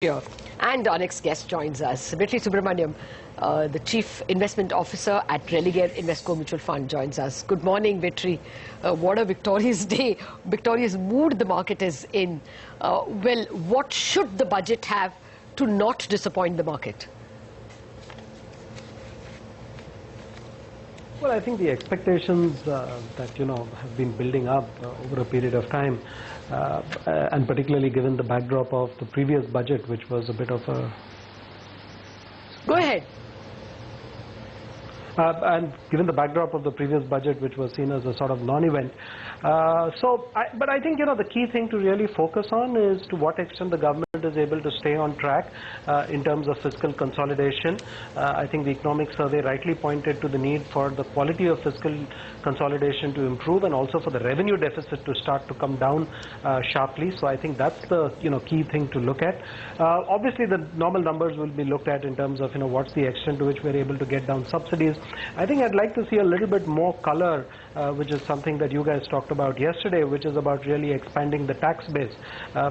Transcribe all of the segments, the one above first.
Here. And our next guest joins us. Vetri Subramaniam, the Chief Investment Officer at Religare Invesco Mutual Fund, joins us. Good morning, Vetri. What a victorious day, victorious mood the market is in. Well, what should the budget have to not disappoint the market? Well, I think the expectations that have been building up over a period of time, and particularly given the backdrop of the previous budget, which was a bit of a... Go ahead. And given the backdrop of the previous budget, which was seen as a sort of non-event. But I think, the key thing to really focus on is to what extent the government is able to stay on track in terms of fiscal consolidation. I think the economic survey rightly pointed to the need for the quality of fiscal consolidation to improve and also for the revenue deficit to start to come down sharply. So I think that's the key thing to look at. Obviously, the normal numbers will be looked at in terms of what's the extent to which we're able to get down subsidies. I think I'd like to see a little bit more color, which is something that you guys talked about yesterday, which is about really expanding the tax base.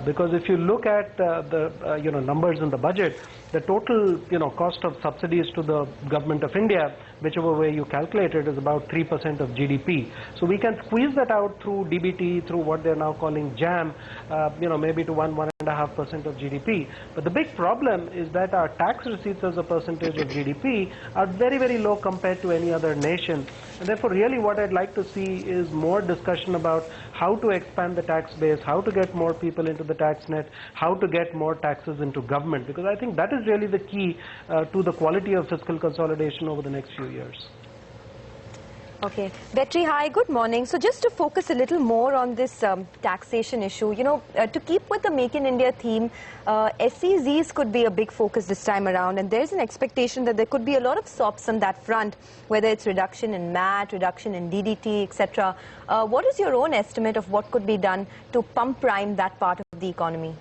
Because if you look at the numbers in the budget, the total cost of subsidies to the government of India, whichever way you calculate it, is about 3% of GDP. So we can squeeze that out through DBT, through what they're now calling JAM, maybe to 1.5% of GDP. But the big problem is that our tax receipts as a percentage of GDP are very, very low compared to any other nation. And therefore, really what I'd like to see is more discussion about how to expand the tax base, how to get more people into the tax net, how to get more taxes into government. Because I think that is really the key to the quality of fiscal consolidation over the next few years. Okay. Vetri, hi, good morning. So just to focus a little more on this taxation issue, to keep with the Make in India theme, SEZs could be a big focus this time around, and there's an expectation that there could be a lot of SOPs on that front, whether it's reduction in MAT, reduction in DDT, etc. What is your own estimate of what could be done to pump prime that part of the economy?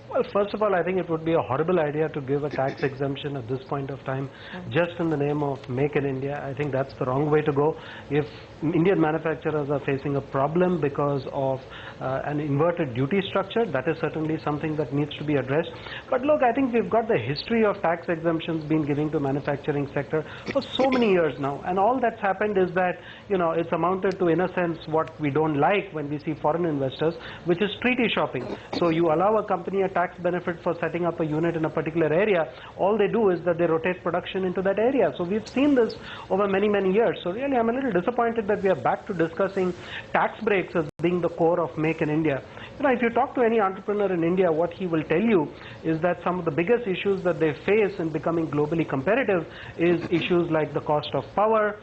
Well, first of all, I think it would be a horrible idea to give a tax exemption at this point of time, just in the name of Make in India. I think that's the wrong way to go. If Indian manufacturers are facing a problem because of an inverted duty structure, that is certainly something that needs to be addressed. But look, I think we've got the history of tax exemptions being given to manufacturing sector for so many years now. And all that's happened is that, it's amounted to, in a sense, what we don't like when we see foreign investors, which is treaty shopping. So you allow a company a tax benefit for setting up a unit in a particular area. All they do is that they rotate production into that area. So we've seen this over many, many years. So really, I'm a little disappointed that we are back to discussing tax breaks as being the core of Make in India. If you talk to any entrepreneur in India, what he will tell you is that some of the biggest issues that they face in becoming globally competitive is issues like the cost of power,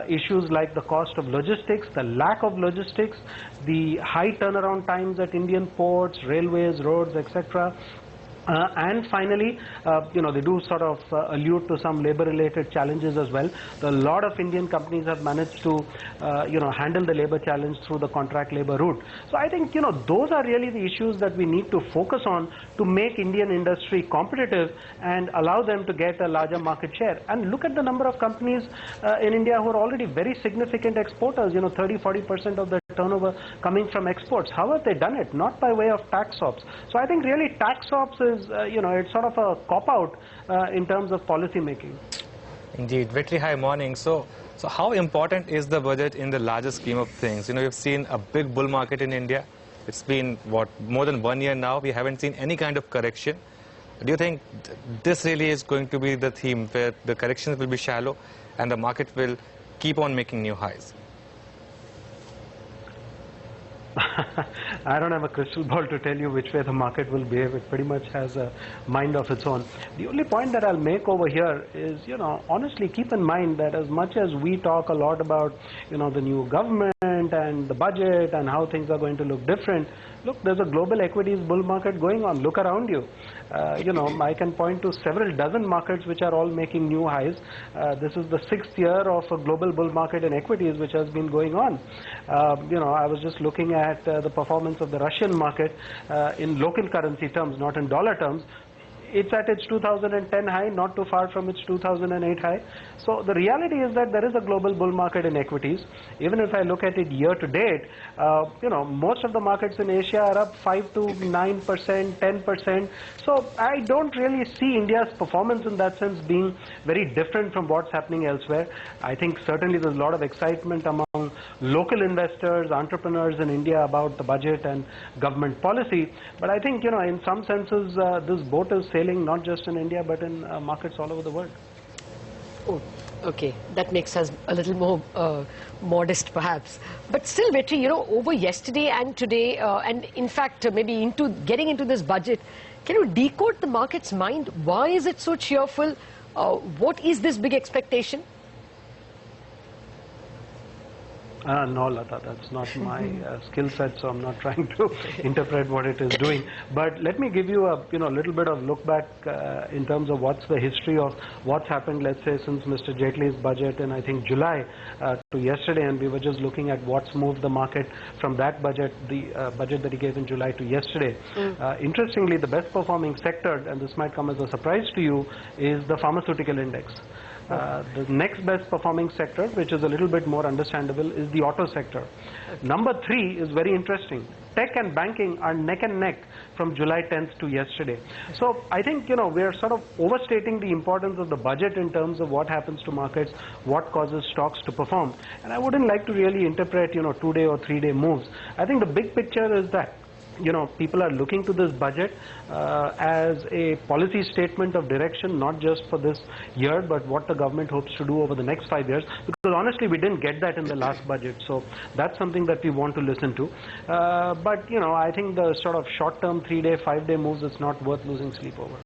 issues like the cost of logistics, the lack of logistics, the high turnaround times at Indian ports, railways, roads, etc. And finally, they do sort of allude to some labor-related challenges as well. A lot of Indian companies have managed to, handle the labor challenge through the contract labor route. So I think, those are really the issues that we need to focus on to make Indian industry competitive and allow them to get a larger market share. And look at the number of companies in India who are already very significant exporters, 30–40% of their turnover coming from exports. How have they done it? Not by way of tax ops. So I think really tax ops is it's sort of a cop-out in terms of policy making. Indeed. Vetri, hi, morning. So how important is the budget in the larger scheme of things? We've seen a big bull market in India. It's been, more than 1 year now. We haven't seen any kind of correction. Do you think this really is going to be the theme where the corrections will be shallow and the market will keep on making new highs? I don't have a crystal ball to tell you which way the market will behave. It pretty much has a mind of its own. The only point that I'll make over here is, honestly keep in mind that as much as we talk a lot about, the new government and the budget and how things are going to look different, look, there's a global equities bull market going on. Look around you. I can point to several dozen markets which are all making new highs. This is the 6th year of a global bull market in equities which has been going on. I was just looking at the performance of the Russian market in local currency terms, not in dollar terms. it's at its 2010 high, not too far from its 2008 high. So the reality is that there is a global bull market in equities. Even if I look at it year to date, most of the markets in Asia are up 5 to 9%, 10%. So I don't really see India's performance in that sense being very different from what's happening elsewhere. I think certainly there's a lot of excitement among local investors, entrepreneurs in India about the budget and government policy. But I think, in some senses, this boat is sailing not just in India, but in markets all over the world. Oh, okay. That makes us a little more modest, perhaps. But still, Vetri, over yesterday and today, and in fact, maybe getting into this budget, can you decode the market's mind? Why is it so cheerful? What is this big expectation? No, Lata, that's not my skill set, so I'm not trying to interpret what it is doing. But let me give you a little bit of look back in terms of what's the history of what's happened, let's say, since Mr. Jaitley's budget in, I think, July to yesterday, and we were just looking at what's moved the market from that budget, the budget that he gave in July to yesterday. Interestingly, the best performing sector, and this might come as a surprise to you, is the pharmaceutical index. The next best performing sector, which is a little bit more understandable, is the auto sector. Number 3 is very interesting. Tech and banking are neck and neck from July 10th to yesterday. So I think, we are sort of overstating the importance of the budget in terms of what happens to markets, what causes stocks to perform. And I wouldn't like to really interpret, 2-day or 3-day moves. I think the big picture is that people are looking to this budget as a policy statement of direction, not just for this year, but what the government hopes to do over the next 5 years. Because honestly, we didn't get that in the last budget. So that's something that we want to listen to. But, I think the sort of short-term 3-day, 5-day moves, it's not worth losing sleep over.